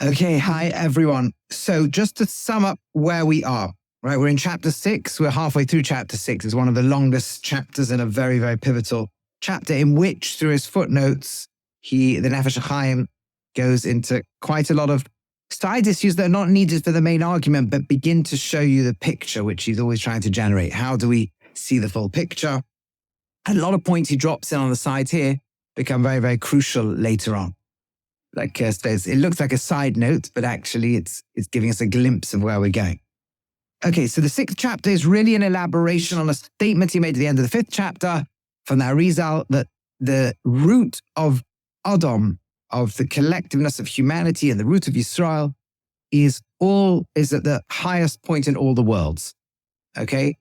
Okay, hi everyone. So just to sum up where we are, right? We're in chapter 6. We're halfway through chapter 6. It's one of the longest chapters in a very, very pivotal chapter in which, through his footnotes, the Nefesh HaChaim goes into quite a lot of side issues that are not needed for the main argument, but begin to show you the picture, which he's always trying to generate. How do we see the full picture? And a lot of points he drops in on the side here become very, very crucial later on. Like Kirst says, it looks like a side note, but actually it's giving us a glimpse of where we're going. Okay, so the 6th chapter is really an elaboration on a statement he made at the end of the 5th chapter from the Arizal, that the root of Adam, of the collectiveness of humanity and the root of Yisrael, is at the highest point in all the worlds. Okay?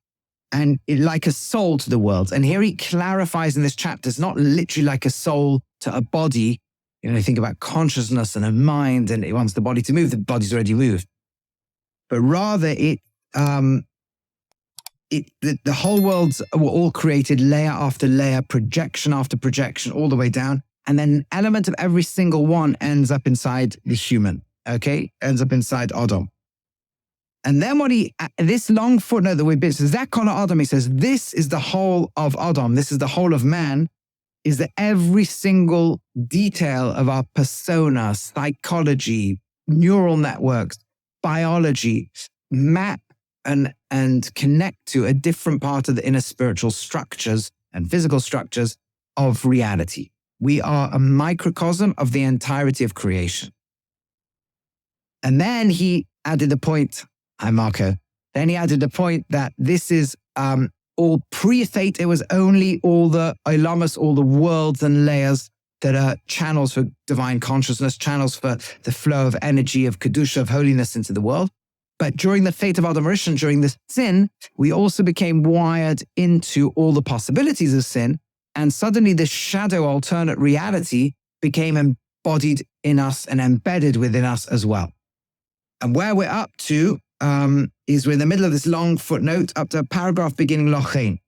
And like a soul to the worlds. And here he clarifies in this chapter, it's not literally like a soul to a body. You know, think about consciousness and a mind, and it wants the body to move. The body's already moved. But rather, the whole worlds were all created layer after layer, projection after projection, all the way down. And then an element of every single one ends up inside the human, okay? Ends up inside Adam. And then this long footnote that we've been, so Zakon Adam, he says, this is the whole of Adam. This is the whole of man. Is that every single detail of our persona, psychology, neural networks, biology, map and connect to a different part of the inner spiritual structures and physical structures of reality. We are a microcosm of the entirety of creation. And then he added the point, hi Marco, then he added the point that this is all pre-fate. It was only all the ilamas, all the worlds and layers that are channels for divine consciousness, channels for the flow of energy, of kedusha, of holiness into the world. But during the fate of Adam Rishon, during the sin, we also became wired into all the possibilities of sin. And suddenly this shadow alternate reality became embodied in us and embedded within us as well. And where we're up to is we're in the middle of this long footnote up to a paragraph beginning Lochein.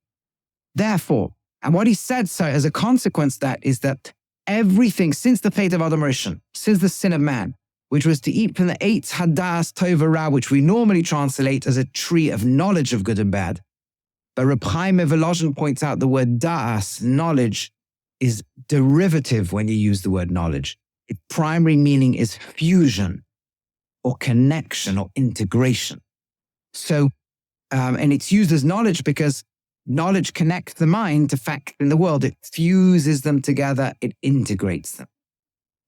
Therefore, and what he said so as a consequence that is that everything since the fate of Adam Rishon, since the sin of man, which was to eat from the Eitz Hadas Tov Ra, which we normally translate as a tree of knowledge of good and bad. But Rav Chaim of Volozhin points out the word da'as, knowledge, is derivative when you use the word knowledge. Its primary meaning is fusion, or connection, or integration. So, and it's used as knowledge because knowledge connects the mind to facts in the world. It fuses them together, it integrates them.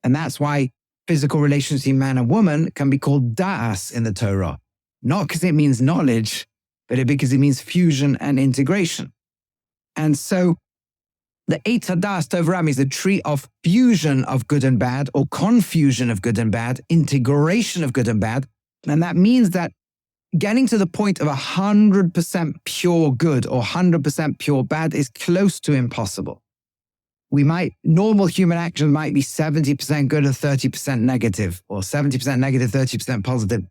And that's why physical relations between man and woman can be called da'as in the Torah. Not because it means knowledge, but because it means fusion and integration. And so, the Eitz Hadas Tov Ra is the tree of fusion of good and bad, or confusion of good and bad, integration of good and bad. And that means that getting to the point of 100% pure good or 100% pure bad is close to impossible. Normal human action might be 70% good and 30% negative, or 70% negative, 30% positive.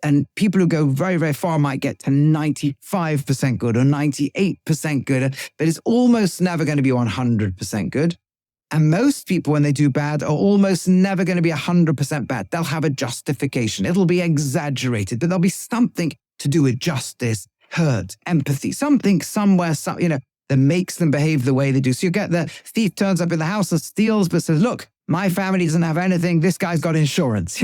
And people who go very, very far might get to 95% good or 98% good, but it's almost never going to be 100% good. And most people, when they do bad, are almost never going to be 100% bad. They'll have a justification. It'll be exaggerated, but there'll be something to do with justice, hurt, empathy, something somewhere, that makes them behave the way they do. So you get the thief turns up in the house and steals, but says, look, my family doesn't have anything. This guy's got insurance.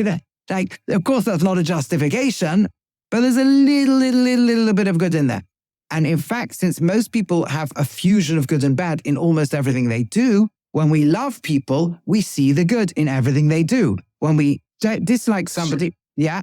Like, of course, that's not a justification, but there's a little bit of good in there. And in fact, since most people have a fusion of good and bad in almost everything they do, when we love people, we see the good in everything they do. When we dislike somebody, yeah.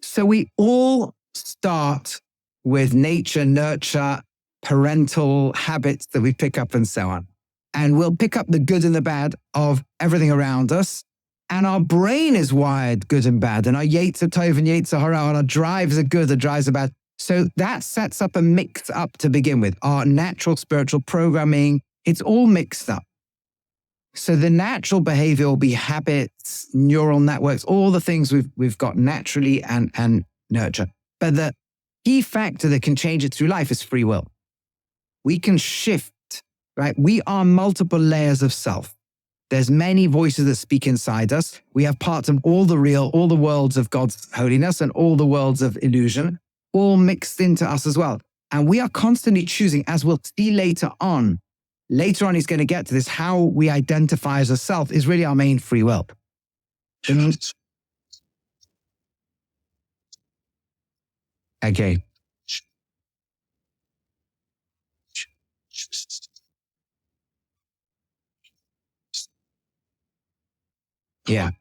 So we all start with nature, nurture, parental habits that we pick up and so on. And we'll pick up the good and the bad of everything around us. And our brain is wired good and bad. And our Yetzer Tov and Yetzer Hara, and our drives are good, the drives are bad. So that sets up a mix up to begin with. Our natural spiritual programming, it's all mixed up. So the natural behavior will be habits, neural networks, all the things we've got naturally and nurture. But the key factor that can change it through life is free will. We can shift, right? We are multiple layers of self. There's many voices that speak inside us. We have parts of all the real, all the worlds of God's holiness and all the worlds of illusion, all mixed into us as well. And we are constantly choosing, as we'll see later on. Later on, he's going to get to this. How we identify as a self is really our main free will. Okay. Yeah.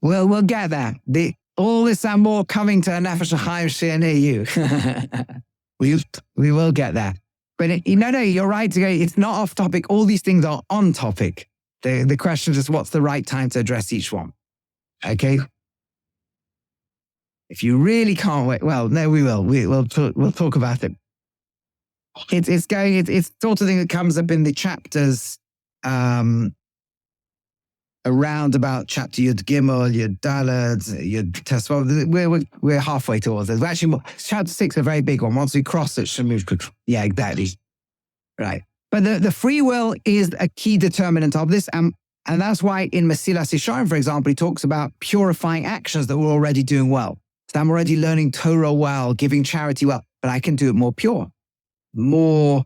Well, we'll get there. All this and more coming to a Nefesh HaChaim share near you. we will get there. But no, you're right. It's not off topic. All these things are on topic. The question is just what's the right time to address each one. Okay? If you really can't wait, well, no, we will. We'll talk about it. It's sort of thing that comes up in the chapters around about chapter Yud Gimel, Yud Daled, Yud Tesvav. We're halfway towards it. Actually, chapter 6 is a very big one. Once we cross it, yeah, exactly. Right. But the free will is a key determinant of this. And that's why in Mesilas Yesharim, for example, he talks about purifying actions that we're already doing well. So I'm already learning Torah well, giving charity well, but I can do it more pure, more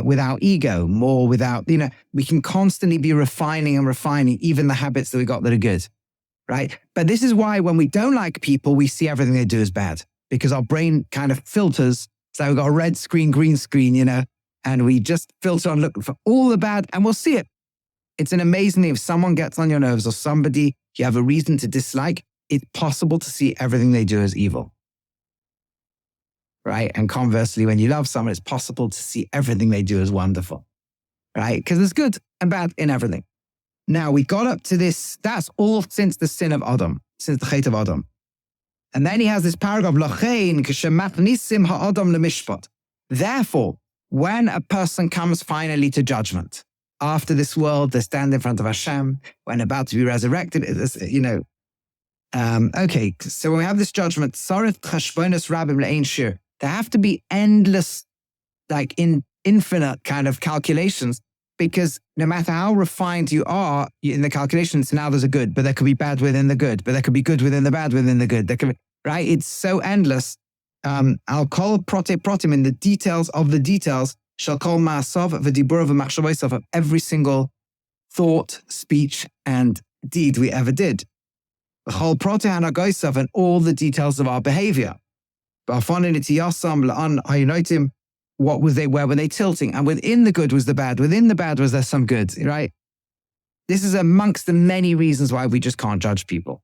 without ego, more without, we can constantly be refining and refining even the habits that we got that are good, right? But this is why when we don't like people, we see everything they do as bad because our brain kind of filters. So we've got a red screen, green screen, and we just filter on looking for all the bad and we'll see it. It's an amazing thing. If someone gets on your nerves or somebody you have a reason to dislike, it's possible to see everything they do as evil. Right? And conversely, when you love someone, it's possible to see everything they do as wonderful, right? Because there's good and bad in everything. Now, we got up to this, that's all since the sin of Adam, since the Chet of Adam. And then he has this paragraph, L'chein k'shemachnisim ha'adam lemishpat. Therefore, when a person comes finally to judgment, after this world, they stand in front of Hashem, when about to be resurrected, okay, so when we have this judgment, Sarith chashbonos rabim le'ein shir, there have to be endless, infinite kind of calculations, because no matter how refined you are in the calculations, now there's a good, but there could be bad within the good, but there could be good within the bad within the good. There could be, right? It's so endless. I'll call protim in the details of the details, shall call ma'asav v'dibur v'machshavosav of every single thought, speech, and deed we ever did. The whole protim hanagosav and all the details of our behavior. What was they, where were they tilting? And within the good was the bad. Within the bad was there some good, right? This is amongst the many reasons why we just can't judge people.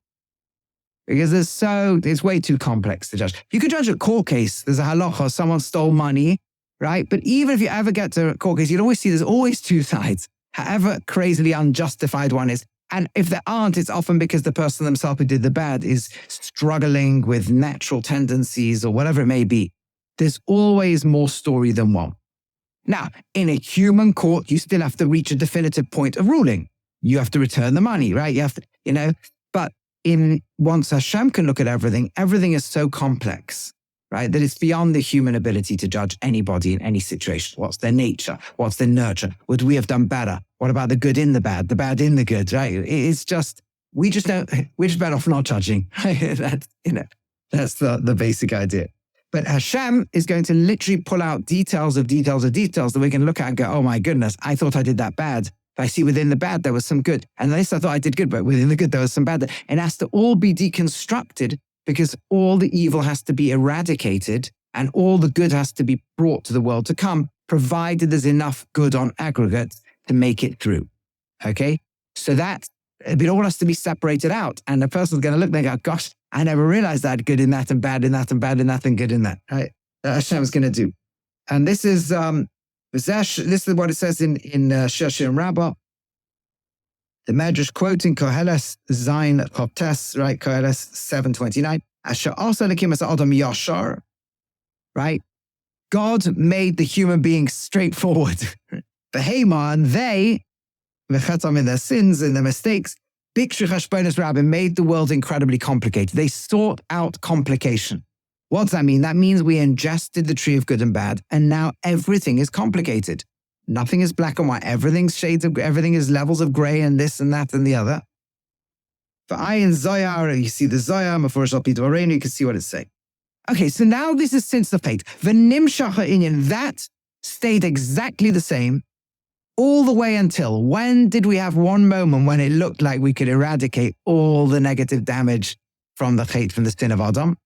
Because it's way too complex to judge. You can judge a court case. There's a halacha, someone stole money, right? But even if you ever get to a court case, you'll always see there's always two sides, however crazily unjustified one is. And if there aren't, it's often because the person themselves who did the bad is struggling with natural tendencies or whatever it may be. There's always more story than one. Now, in a human court, you still have to reach a definitive point of ruling. You have to return the money, right? You have to, but once Hashem can look at everything, everything is so complex, right? That it's beyond the human ability to judge anybody in any situation. What's their nature? What's their nurture? Would we have done better? What about the good in the bad in the good, right? It's just, we're just better off not judging. That's the basic idea. But Hashem is going to literally pull out details of details of details that we can look at and go, oh my goodness, I thought I did that bad. But I see within the bad, there was some good. And this I thought I did good, but within the good, there was some bad. It has to all be deconstructed because all the evil has to be eradicated and all the good has to be brought to the world to come, provided there's enough good on aggregate to make it through. Okay? So it all has to be separated out. And the person's going to look and go, gosh, I never realized that good in that and bad in that and bad in that and good in that. Right? Hashem's going to do. And this is what it says in Shir Shirim Rabbah. The Medrash quoting Koheles Zayin Choptes, right? Koheles 7:29. Asher also lekim as Adam Yashar, right? God made the human being straightforward. Beheman, they, v'chatam in their sins and their mistakes, Bikshu Cheshbonos Rabbi made the world incredibly complicated. They sought out complication. What does that mean? That means we ingested the tree of good and bad, and now everything is complicated. Nothing is black and white. Everything's shades of, everything is levels of gray and this and that and the other. For Ayin Zoyar, you see the Zoyar, Mefurish al Pidvar Reinu, you can see what it's saying. Okay, so now this is since the fate. The Nimshacha Inyan, that stayed exactly the same all the way until, when did we have one moment when it looked like we could eradicate all the negative damage from the Chet, from the sin of Adam?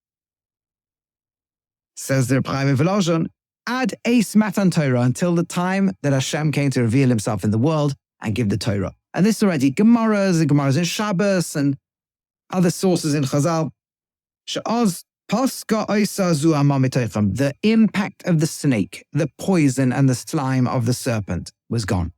Says the Rav Chaim of Volozhin, Ad Eis Matan Torah, until the time that Hashem came to reveal himself in the world and give the Torah. And this is already Gemaras in Shabbos and other sources in Chazal. She'oz Paska Oisa Zu Amamitoichem, the impact of the snake, the poison and the slime of the serpent was gone.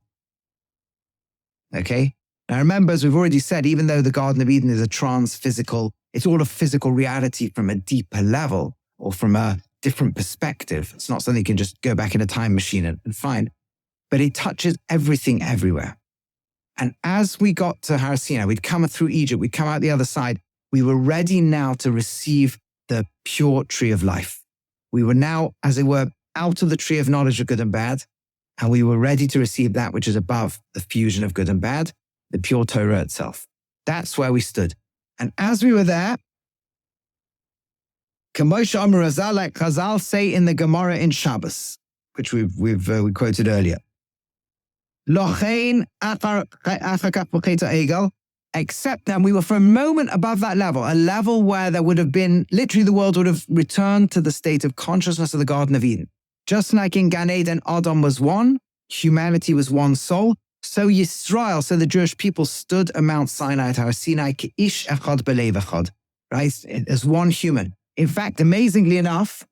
Okay? Now remember, as we've already said, even though the Garden of Eden is a trans-physical, it's all a physical reality from a deeper level or from a different perspective. It's not something you can just go back in a time machine and find. But it touches everything everywhere. And as we got to Har Sinai, we'd come through Egypt, we'd come out the other side, we were ready now to receive the pure tree of life. We were now, as it were, out of the tree of knowledge of good and bad, and we were ready to receive that which is above the fusion of good and bad, the pure Torah itself. That's where we stood. And as we were there, Kamosha Amar Razal, like Chazal say in the Gemara in Shabbos, which we quoted earlier. Lochein except that we were for a moment above that level, a level where there would have been, literally the world would have returned to the state of consciousness of the Garden of Eden. Just like in Gan Eden, Adam was one, humanity was one soul, so Yisrael, so the Jewish people stood at Mount Sinai at Har Sinai, Ish Echad Belev Echad, right? As one human. In fact, amazingly enough,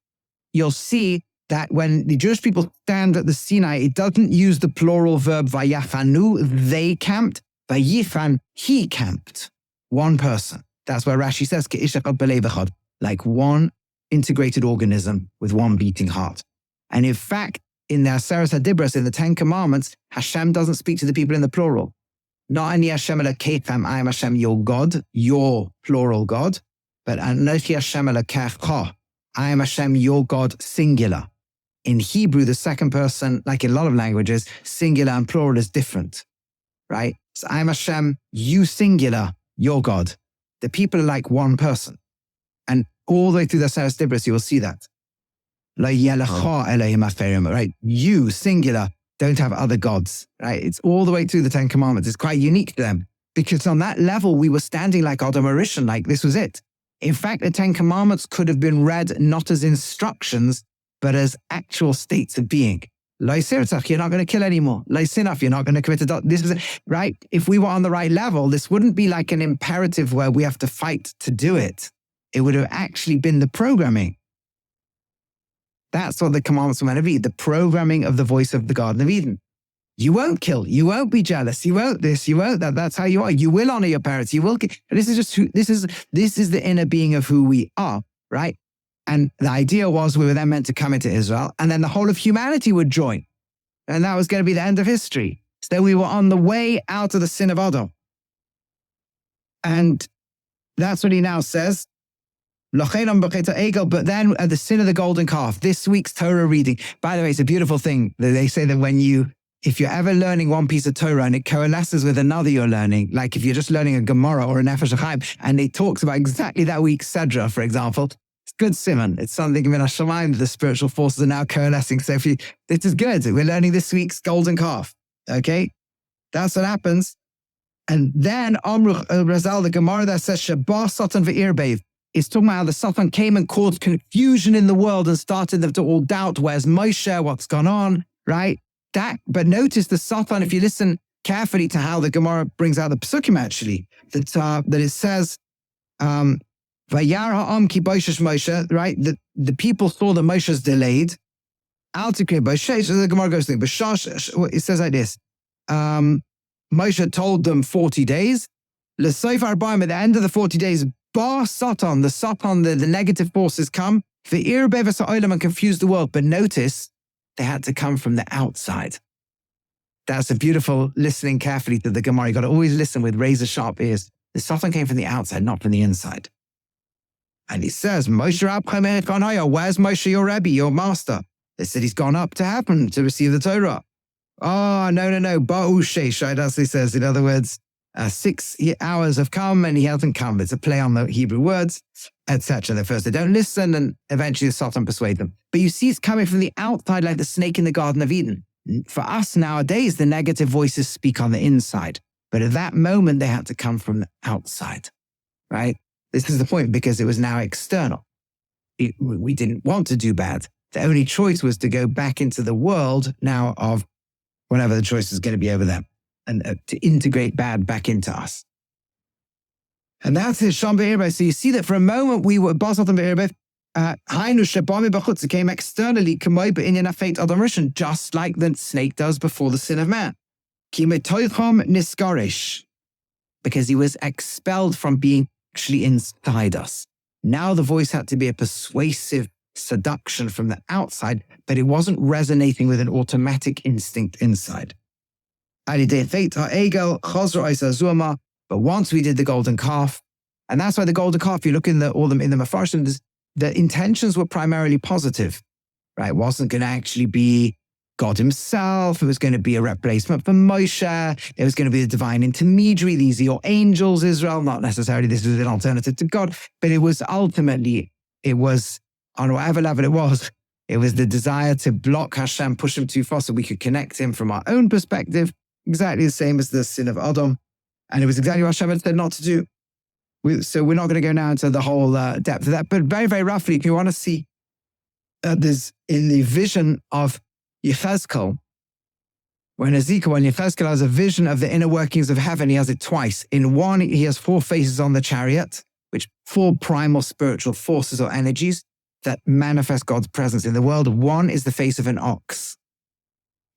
you'll see that when the Jewish people stand at the Sinai, it doesn't use the plural verb vayachanu, they camped, vayichan, he camped. One person. That's where Rashi says, Ke'ish echad belev echad, like one integrated organism with one beating heart. And in fact, in the Aseret HaDibros, in the Ten Commandments, Hashem doesn't speak to the people in the plural. Not ani Hashem elokechem, I am Hashem, your God, your plural God, but anochi Hashem elokecha, I am Hashem, your God, singular. In Hebrew, the second person, like in a lot of languages, singular and plural is different, right? So I am Hashem, you singular, your God. The people are like one person. And all the way through the Aseret HaDibros, you will see that. Right? You, singular, don't have other gods, right? It's all the way through the Ten Commandments. It's quite unique to them because on that level, we were standing like Adam Arishan, like this was it. In fact, the Ten Commandments could have been read not as instructions, but as actual states of being. Lo sirtzach, you're not going to kill anymore. Lo sinaf, you're not going to commit adultery. This was it, right? If we were on the right level, this wouldn't be like an imperative where we have to fight to do it. It would have actually been the programming. That's what the commandments were meant to be, the programming of the voice of the Garden of Eden. You won't kill. You won't be jealous. You won't this. You won't that. That's how you are. You will honor your parents. You will. This is just who. This is the inner being of who we are, right? And the idea was we were then meant to come into Israel, and then the whole of humanity would join, and that was going to be the end of history. So we were on the way out of the sin of Adam, and that's what he now says. But then at the sin of the golden calf, this week's Torah reading. By the way, it's a beautiful thing that they say that if you're ever learning one piece of Torah and it coalesces with another you're learning, like if you're just learning a Gemara or a Nefesh HaChaim, and it talks about exactly that week's Sedra, for example, it's good simon. It's something in HaShamayim, the spiritual forces are now coalescing. So this is good. We're learning this week's golden calf. Okay? That's what happens. And then Amru Razal, the Gemara that says, Shabbat Satan v'irbev. It's talking about how the Satan came and caused confusion in the world and started them to all doubt, where's Moshe, what's gone on, right? But notice the Satan, if you listen carefully to how the Gemara brings out the Pesukim actually, that it says, Vayar ha'am ki boishesh Moshe, right? The people saw that Moshe's delayed. Al tikre b'shesh, so the Gemara goes through, it says like this, Moshe told them 40 days. L'soif Arbaim, at the end of the 40 days, Bar Satan, the negative forces come, Ve'ir Beves and confuse the world. But notice, they had to come from the outside. That's a beautiful listening carefully to the Gemara. You got to always listen with razor sharp ears. The Satan came from the outside, not from the inside. And he says, Moshe Rabbi, where's Moshe, your Rebbe, your master? They said he's gone up to heaven to receive the Torah. Oh, no. Ba'ushesh, right? As he says, in other words, 6 hours have come and he hasn't come. It's a play on the Hebrew words, etc. At first they don't listen and eventually the Satan persuade them. But you see it's coming from the outside like the snake in the Garden of Eden. For us nowadays, the negative voices speak on the inside. But at that moment, they had to come from the outside, right? This is the point, because it was now external. We didn't want to do bad. The only choice was to go back into the world now of whatever the choice was going to be over them, and to integrate bad back into us. And that's it, Sham Be'irbe. So you see that for a moment we were Basat and Be'irbe, Hainu Shabami Bachutz came externally, Kamoy Be'inyan Afeit Adam Rishon, just like the snake does before the sin of man. Kimetoichom Niskarish, because he was expelled from being actually inside us. Now the voice had to be a persuasive seduction from the outside, but it wasn't resonating with an automatic instinct inside. But once we did the golden calf, and that's why the golden calf, you look in all them in the Mefarshim, the intentions were primarily positive, right? It wasn't going to actually be God himself. It was going to be a replacement for Moshe. It was going to be the divine intermediary. These are your angels, Israel. Not necessarily this is an alternative to God, but it was ultimately, it was, on whatever level it was the desire to block Hashem, push him too far so we could connect him from our own perspective, exactly the same as the sin of Adam. And it was exactly what Hashem had said not to do. So we're not going to go now into the whole depth of that, but very, very roughly, if you want to see there's in the vision of Yechezkel, when Yechezkel has a vision of the inner workings of heaven, he has it twice. In one, he has 4 faces on the chariot, which 4 primal spiritual forces or energies that manifest God's presence in the world. One is the face of an ox.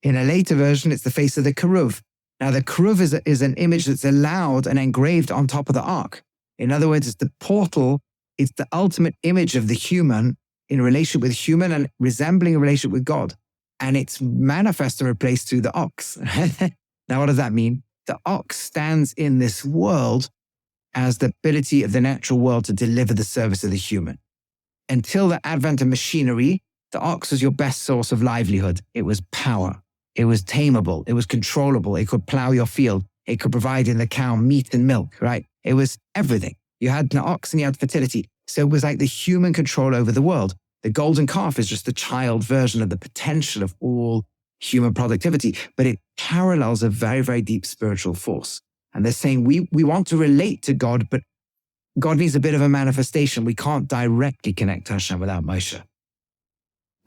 In a later version, it's the face of the keruv. Now, the keruv is an image that's allowed and engraved on top of the ark. In other words, it's the portal, it's the ultimate image of the human in relationship with human and resembling a relationship with God. And it's manifest and replaced through the ox. Now, what does that mean? The ox stands in this world as the ability of the natural world to deliver the service of the human. Until the advent of machinery, the ox was your best source of livelihood. It was power. It was tameable. It was controllable. It could plow your field. It could provide in the cow meat and milk, right? It was everything. You had an ox and you had fertility. So it was like the human control over the world. The golden calf is just the child version of the potential of all human productivity, but it parallels a very, very deep spiritual force. And they're saying we want to relate to God, but God needs a bit of a manifestation. We can't directly connect to Hashem without Moshe.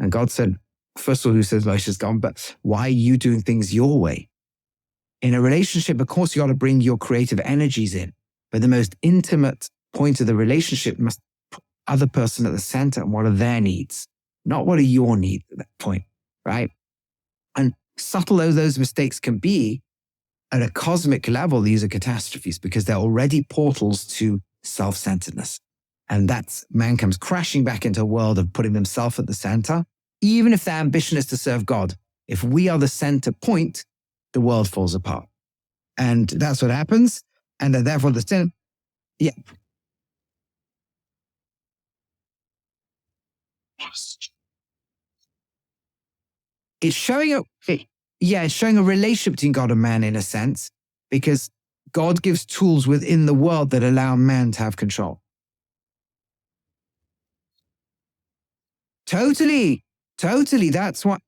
And God said, first of all, who says Moshe's gone, but why are you doing things your way? In a relationship, of course, you got to bring your creative energies in, but the most intimate point of the relationship must put the other person at the center and what are their needs, not what are your needs at that point, right? And subtle as those mistakes can be, at a cosmic level, these are catastrophes because they're already portals to self-centeredness. And that's man comes crashing back into a world of putting themselves at the center. Even if their ambition is to serve God, if we are the center point, the world falls apart. And that's what happens. And therefore the sin, yeah. It's showing it's showing a relationship between God and man in a sense, because God gives tools within the world that allow man to have control. Totally. That's what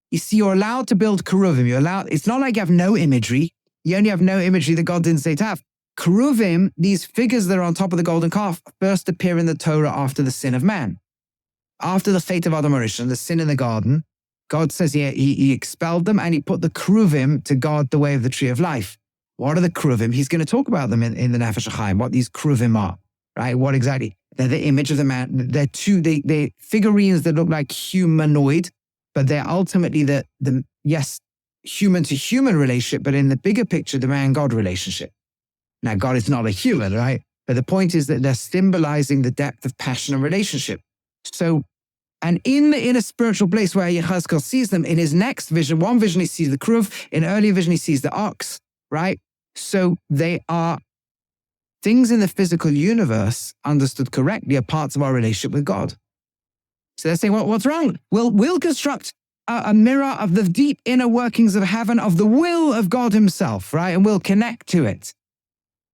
you see. You're allowed to build keruvim. It's not like you have no imagery. You only have no imagery that God didn't say to have. Keruvim, these figures that are on top of the golden calf, first appear in the Torah after the sin of man. After the fate of Adam Rishon, the sin in the garden, God says he expelled them and he put the keruvim to guard the way of the tree of life. What are the keruvim? He's going to talk about them in the Nefesh HaChaim, what these keruvim are, right? What exactly? They're the image of the man. They're figurines that look like humanoid, but they're ultimately the human-to-human relationship, but in the bigger picture, the man-God relationship. Now, God is not a human, right? But the point is that they're symbolizing the depth of passion and relationship. So, and in the inner spiritual place where Yechezkel sees them, in his next vision, one vision he sees the kruv, in an earlier vision he sees the ox, right? So they are things in the physical universe, understood correctly, are parts of our relationship with God. So they're saying, well, what's wrong? We'll construct a mirror of the deep inner workings of heaven, of the will of God himself, right? And we'll connect to it.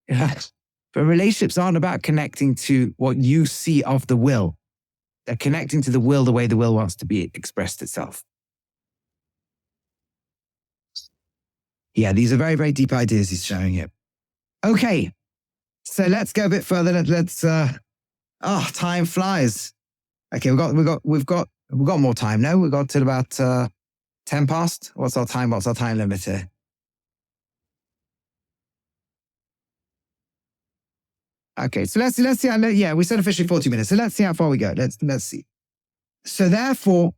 But relationships aren't about connecting to what you see of the will. They're connecting to the will the way the will wants to be expressed itself. Yeah, these are very, very deep ideas he's showing here. Okay, so let's go a bit further. Time flies. Okay, we've got more time now. We've got till about 10 past. What's our time limit here? Okay, so let's see. We said officially 40 minutes. So let's see how far we go. Let's see. So therefore,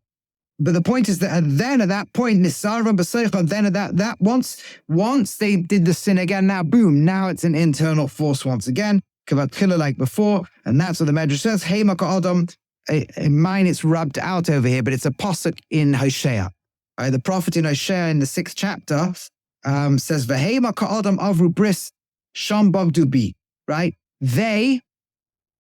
but the point is that then at that point, Nisara and Baseicha, then at that once they did the sin again, now boom, now it's an internal force once again, Kavat Chila like before, and that's what the Medrash says. Hey Maka Adam, in mine it's rubbed out over here, but it's a posuk in Hosea. Right, the prophet in Hosea in the 6th chapter says, V'hei Maka Adam avru bris sham bagdubi, right? They,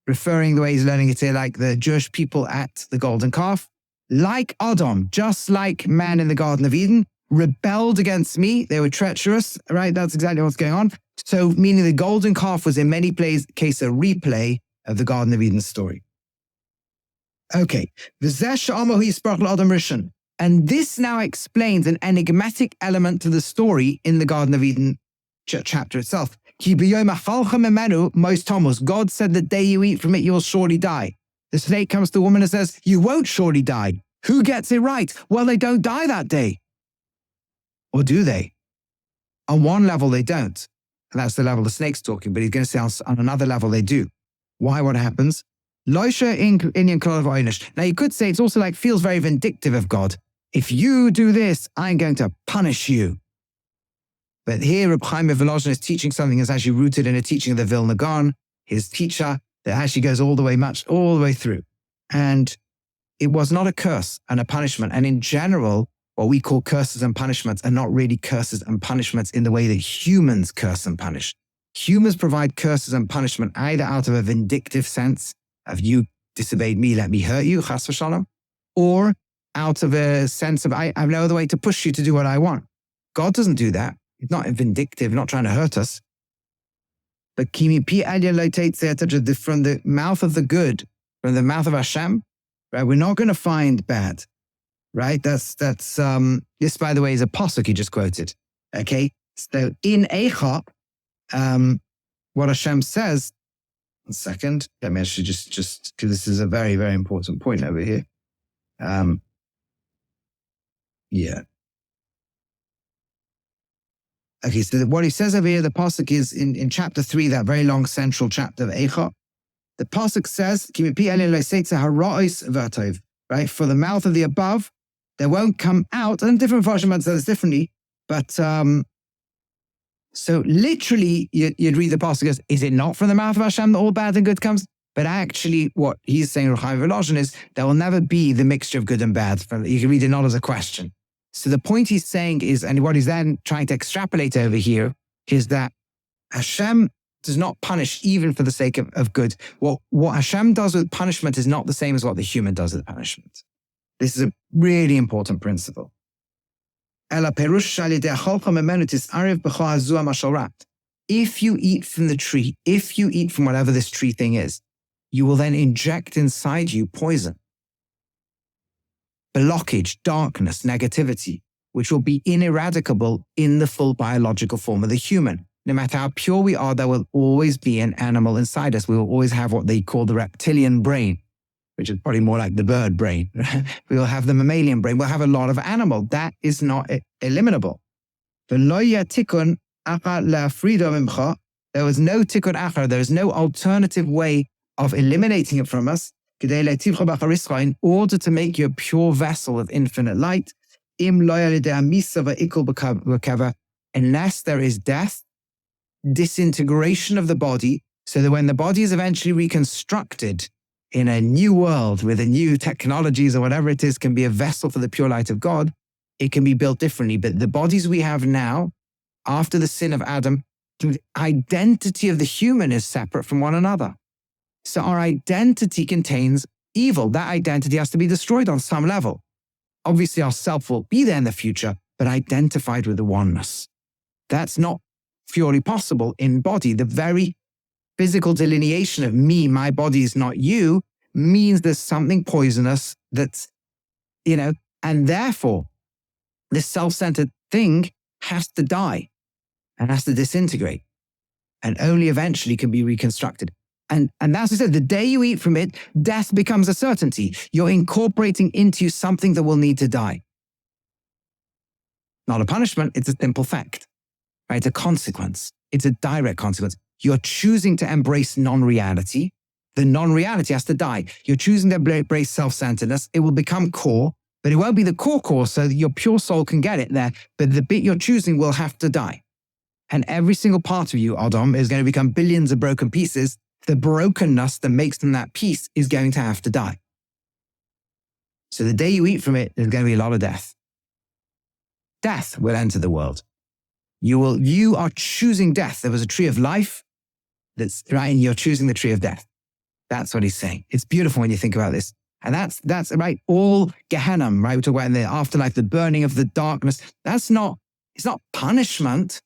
referring the way he's learning it here, like the Jewish people at the golden calf, like Adam, just like man in the Garden of Eden, rebelled against me. They were treacherous, right? That's exactly what's going on. So meaning the golden calf was in many cases a replay of the Garden of Eden story. Okay. And this now explains an enigmatic element to the story in the Garden of Eden chapter itself. Most Thomas, God said the day you eat from it, you'll surely die. The snake comes to the woman and says, you won't surely die. Who gets it right? Well, they don't die that day. Or do they? On one level, they don't. And that's the level the snake's talking, but he's going to say on another level, they do. Why? What happens? Now, you could say it's also like feels very vindictive of God. If you do this, I'm going to punish you. But here, Rabbi Chaim of Volozhin is teaching something that's actually rooted in a teaching of the Vilna Gaon, his teacher, that actually goes all the way through. And it was not a curse and a punishment. And in general, what we call curses and punishments are not really curses and punishments in the way that humans curse and punish. Humans provide curses and punishment either out of a vindictive sense of you disobeyed me, let me hurt you, chas v'shalom, or out of a sense of I have no other way to push you to do what I want. God doesn't do that. He's not vindictive, not trying to hurt us. But from the mouth of the good, from the mouth of Hashem, right? We're not going to find bad, right? That's this, by the way, is a pasuk he just quoted. Okay, so in Eicha, what Hashem says. 1 second, let me actually just because this is a very, very important point over here. Yeah. Okay, so what he says over here, the pasuk is in chapter 3, that very long central chapter of Eicha. The pasuk says, right? For the mouth of the above, there won't come out, and different versions say this differently, but so literally you'd read the pasuk as, is it not from the mouth of Hashem that all bad and good comes? But actually what he's saying, Rav Chaim of Volozhin, is there will never be the mixture of good and bad. You can read it not as a question. So the point he's saying is, and what he's then trying to extrapolate over here, is that Hashem does not punish even for the sake of good. What Hashem does with punishment is not the same as what the human does with punishment. This is a really important principle. If you eat from the tree, if you eat from whatever this tree thing is, you will then inject inside you poison, blockage, darkness, negativity, which will be ineradicable in the full biological form of the human. No matter how pure we are, there will always be an animal inside us. We will always have what they call the reptilian brain, which is probably more like the bird brain. We will have the mammalian brain. We'll have a lot of animal. That is not eliminable. There was no tikkun achar. There is no alternative way of eliminating it from us in order to make you a pure vessel of infinite light. unless there is death, disintegration of the body, so that when the body is eventually reconstructed in a new world with a new technologies or whatever it is, can be a vessel for the pure light of God, it can be built differently. But the bodies we have now, after the sin of Adam, the identity of the human is separate from one another. So our identity contains evil. That identity has to be destroyed on some level. Obviously, our self will be there in the future, but identified with the oneness. That's not purely possible in body. The very physical delineation of me, my body is not you, means there's something poisonous that's, and therefore this self-centered thing has to die and has to disintegrate and only eventually can be reconstructed. And that's what I said, the day you eat from it, death becomes a certainty. You're incorporating into you something that will need to die. Not a punishment, it's a simple fact, right? It's a consequence. It's a direct consequence. You're choosing to embrace non-reality. The non-reality has to die. You're choosing to embrace self-centeredness. It will become core, but it won't be the core so that your pure soul can get it there. But the bit you're choosing will have to die. And every single part of you, Adam, is going to become billions of broken pieces. The brokenness that makes them that piece is going to have to die. So the day you eat from it, there's going to be a lot of death. Death will enter the world. You are choosing death. There was a tree of life that's right, and you're choosing the tree of death. That's what he's saying. It's beautiful when you think about this. And that's right. All Gehenna, right? We talk about in the afterlife, the burning of the darkness. It's not punishment.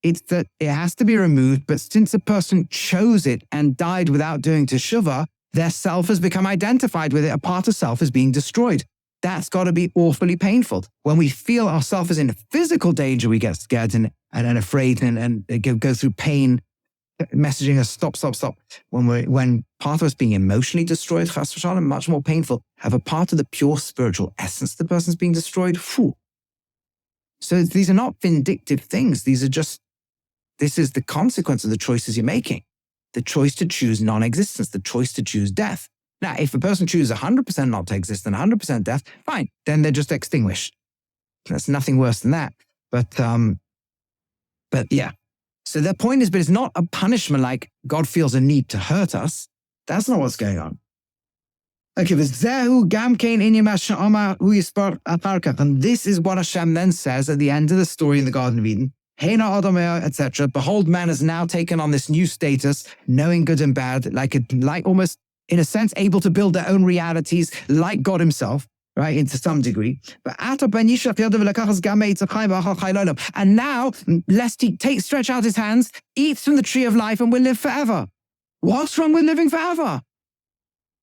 It's that it has to be removed. But since a person chose it and died without doing teshuvah, their self has become identified with it. A part of self is being destroyed. That's got to be awfully painful. When we feel ourselves is in physical danger, we get scared and afraid and go through pain, messaging us, stop. When part of us being emotionally destroyed, chas v'shalom, much more painful. Have a part of the pure spiritual essence of the person's being destroyed. Phew. So these are not vindictive things. This is the consequence of the choices you're making. The choice to choose non-existence, the choice to choose death. Now, if a person chooses 100% not to exist and 100% death, fine, then they're just extinguished. That's nothing worse than that. But yeah. So the point is, but it's not a punishment like God feels a need to hurt us. That's not what's going on. Okay, and this is what Hashem then says at the end of the story in the Garden of Eden. Etc. Behold, man has now taken on this new status, knowing good and bad, like almost in a sense able to build their own realities, like God Himself, right, to some degree. And now, lest he stretch out his hands, eats from the tree of life, and will live forever. What's wrong with living forever?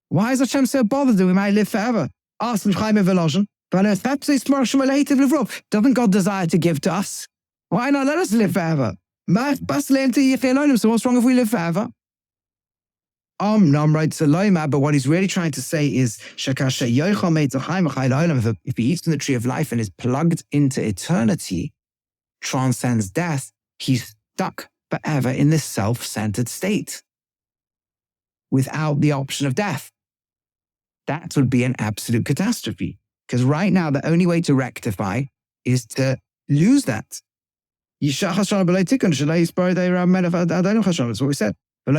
Why is Hashem so bothered that we might live forever? Ask Rav Chaim of Volozhin. Doesn't God desire to give to us? Why not let us live forever? So what's wrong if we live forever? Right, but what he's really trying to say is, if he eats from the tree of life and is plugged into eternity, transcends death, he's stuck forever in this self-centered state without the option of death. That would be an absolute catastrophe. Because right now, the only way to rectify is to lose that. That's what we said. For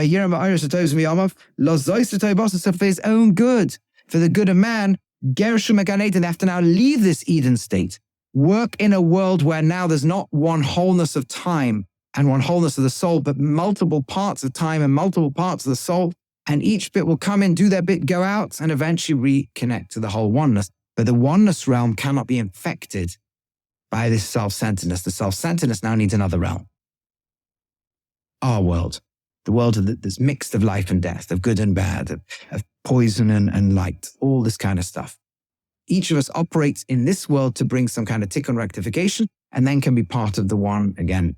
his own good, for the good of man, they have to now leave this Eden state, work in a world where now there's not one wholeness of time and one wholeness of the soul, but multiple parts of time and multiple parts of the soul. And each bit will come in, do their bit, go out, and eventually reconnect to the whole oneness. But the oneness realm cannot be infected by this self-centeredness. The self-centeredness now needs another realm. Our world. The world that's mixed of life and death, of good and bad, of poison and light, all this kind of stuff. Each of us operates in this world to bring some kind of tikkun rectification and then can be part of the one again.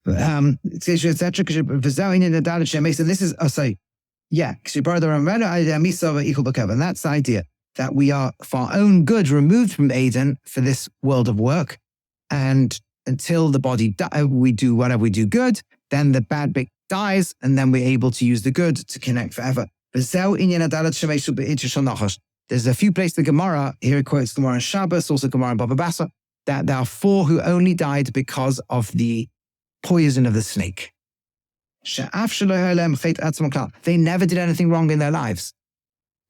And this is, and this is, and that's the idea that we are for our own good removed from Eden for this world of work. And until the body, we do whatever we do good, then the bad bit dies, and then we're able to use the good to connect forever. This There's a few places in the Gemara, here it quotes Gemara in Shabbos, also Gemara in Baba Basra, that there are 4 who only died because of the poison of the snake. They never did anything wrong in their lives.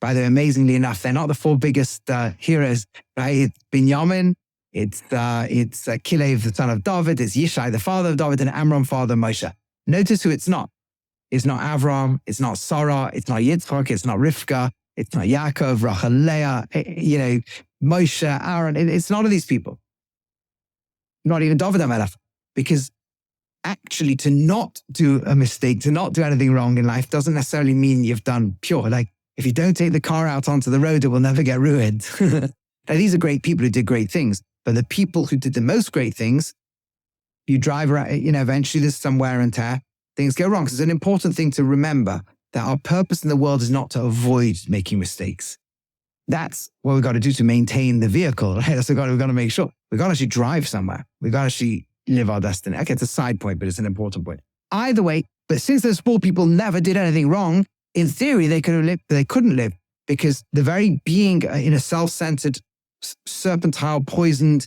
By the way, amazingly enough, they're not the 4 biggest heroes, right? It's Binyamin, it's Kilev, the son of David, it's Yishai, the father of David, and Amram, father of Moshe. Notice who it's not. It's not Avram, it's not Sarah, it's not Yitzchak, it's not Rivka, it's not Yaakov, Rachel, Leah, Moshe, Aaron. It's none of these people. Not even David HaMelech. Because actually to not do a mistake, to not do anything wrong in life doesn't necessarily mean you've done pure. Like, if you don't take the car out onto the road, it will never get ruined. Now, these are great people who did great things, but the people who did the most great things, you drive around, eventually there's some wear and tear, things go wrong. So it's an important thing to remember that our purpose in the world is not to avoid making mistakes. That's what we've got to do to maintain the vehicle, right? That's what we've got to make sure. We've got to actually drive somewhere. We've got to actually live our destiny. Okay, it's a side point, but it's an important point. Either way, but since those 4 people never did anything wrong, in theory, they could have lived, but they couldn't live because the very being in a self-centered, serpentine, poisoned,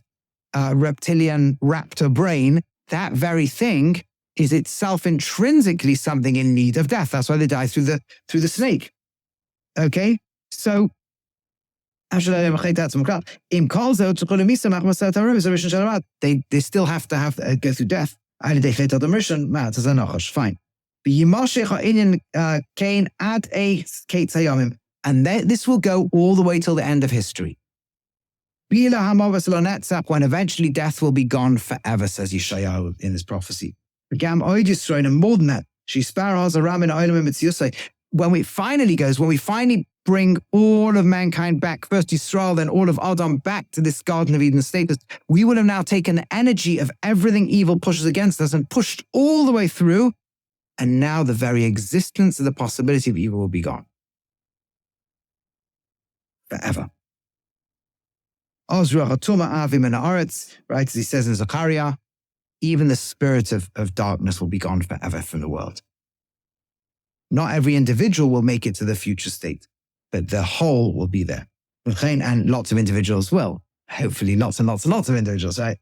reptilian raptor brain, that very thing is itself intrinsically something in need of death. That's why they die through the snake. Okay? So, they still have to go through death. Fine. And this will go all the way till the end of history. When eventually death will be gone forever, says Yeshayahu in this prophecy. And more than that, when we finally bring all of mankind back, first Yisrael, then all of Adam back to this Garden of Eden status, we will have now taken the energy of everything evil pushes against us and pushed all the way through, and now the very existence of the possibility of evil will be gone. Forever. Right, as he says in Zechariah, even the spirit of darkness will be gone forever from the world. Not every individual will make it to the future state, but the whole will be there. And lots of individuals will. Hopefully lots and lots and lots of individuals, right?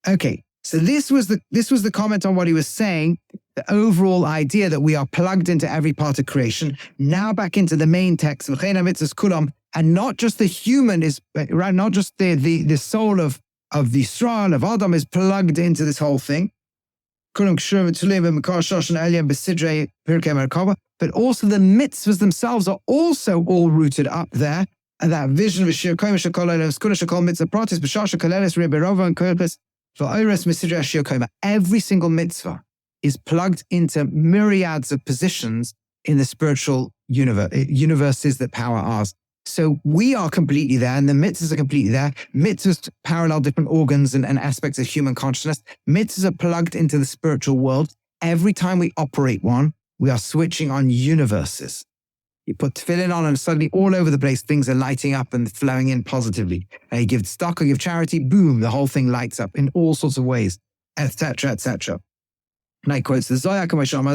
Okay, so this was the comment on what he was saying, the overall idea that we are plugged into every part of creation. Now back into the main text, and not just the human is, right, not just the soul of the Yisrael, of Adam is plugged into this whole thing. But also the mitzvahs themselves are also all rooted up there. And that vision of every single mitzvah is plugged into myriads of positions in the spiritual universes that power ours. So we are completely there, and the mitzvahs are completely there. Mitzvahs parallel different organs and aspects of human consciousness. Mitzvahs are plugged into the spiritual world. Every time we operate one, we are switching on universes. You put tefillin on and suddenly all over the place, things are lighting up and flowing in positively. And you give stock or give charity, boom, the whole thing lights up in all sorts of ways, etc., etc. And I quote the Zohar,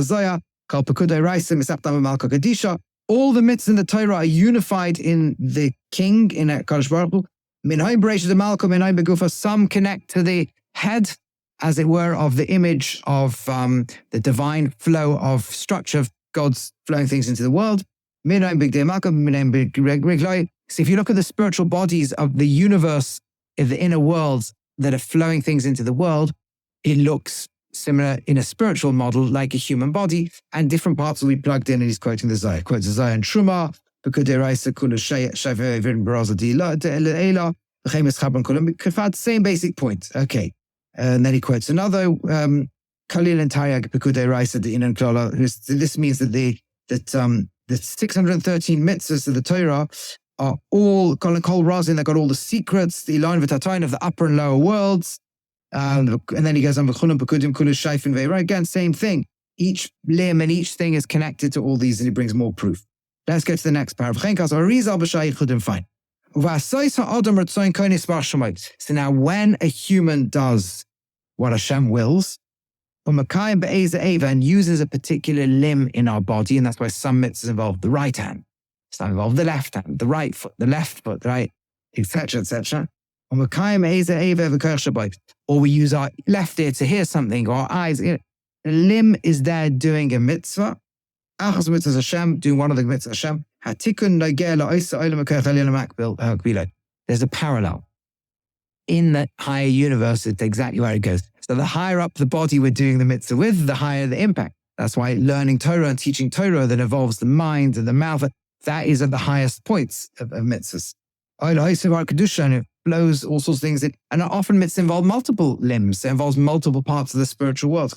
Zohar, Kal Pekudei Raisa, Misaptam Malka Kadisha. All the mitzvahs in the Torah are unified in the king, in Kadosh Baruch Hu. Minhai Bereishis the Malka, Minhai Begufa. Some connect to the head, as it were, of the image of the divine flow of structure of God's flowing things into the world. Minhai Begdei Malka, Minhai Begloi. So if you look at the spiritual bodies of the universe, of the inner worlds that are flowing things into the world, it looks similar in a spiritual model like a human body, and different parts will be plugged in, and he's quoting the Zohar. Quotes the Zohar and Truma, same basic point. Okay. And then he quotes another, Kalil and Taryag Pekudei Raisa the Inan Klola. This means that the 613 mitzvahs of the Torah are all Kol Razin, they've got all the secrets, the Ilan V'Tatayin of the upper and lower worlds. And then he goes on, again, same thing. Each limb and each thing is connected to all these, and he brings more proof. Let's go to the next paragraph. Fine. So now when a human does what Hashem wills, and uses a particular limb in our body, and that's why some mitzvahs involve the right hand, So that involves the left hand, the right foot, the left foot, right, etc., etc. Or we use our left ear to hear something, or our eyes. The limb is there doing a mitzvah. Achas mitzvahs Hashem, doing one of the mitzvahs Hashem. There's a parallel. In the higher universe, it's exactly where it goes. So the higher up the body we're doing the mitzvah with, the higher the impact. That's why learning Torah and teaching Torah that involves the mind and the mouth, that is at the highest points of mitzvahs. It flows all sorts of things. And often mitzvahs involve multiple limbs. It involves multiple parts of the spiritual world.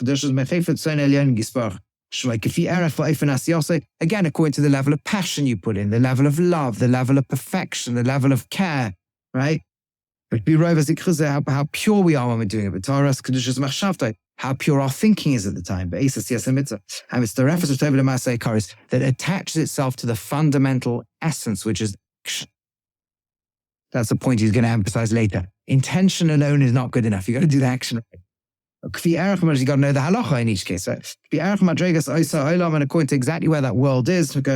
Again, according to the level of passion you put in, the level of love, the level of perfection, the level of care, right? How pure we are when we're doing it. How pure our thinking is at the time. And it's the reference that attaches itself to the fundamental essence, which is action. That's the point he's going to emphasize later. Intention alone is not good enough. You've got to do the action. You've got to know the halacha in each case. Right? And according to exactly where that world is, and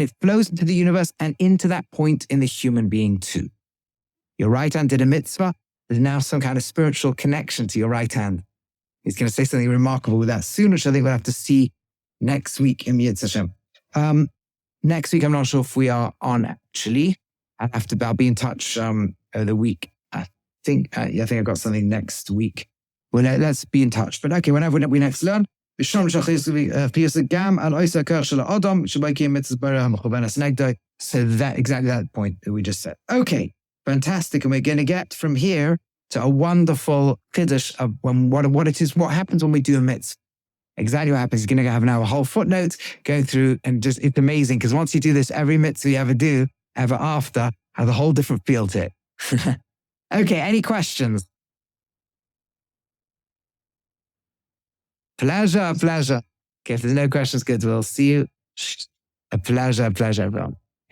it flows into the universe and into that point in the human being too. Your right hand did a mitzvah. There's now some kind of spiritual connection to your right hand. He's going to say something remarkable with that soon, which I think we'll have to see next week in Yitzhak Hashem. Next week, I'm not sure if we are on actually. I'll be in touch the week. I think I've got something next week. Well, let's be in touch. But okay, whenever we next learn, so that exactly that point that we just said. Okay, fantastic. And we're going to get from here to a wonderful chiddush of what happens when we do a mitzvah. Exactly what happens. He's going to have now a whole footnote going through, and just it's amazing because once you do this, every mitzvah you ever do, ever after, has a whole different feel to it. Okay, any questions? Pleasure. Okay, if there's no questions, good. We'll see you. A pleasure, everyone.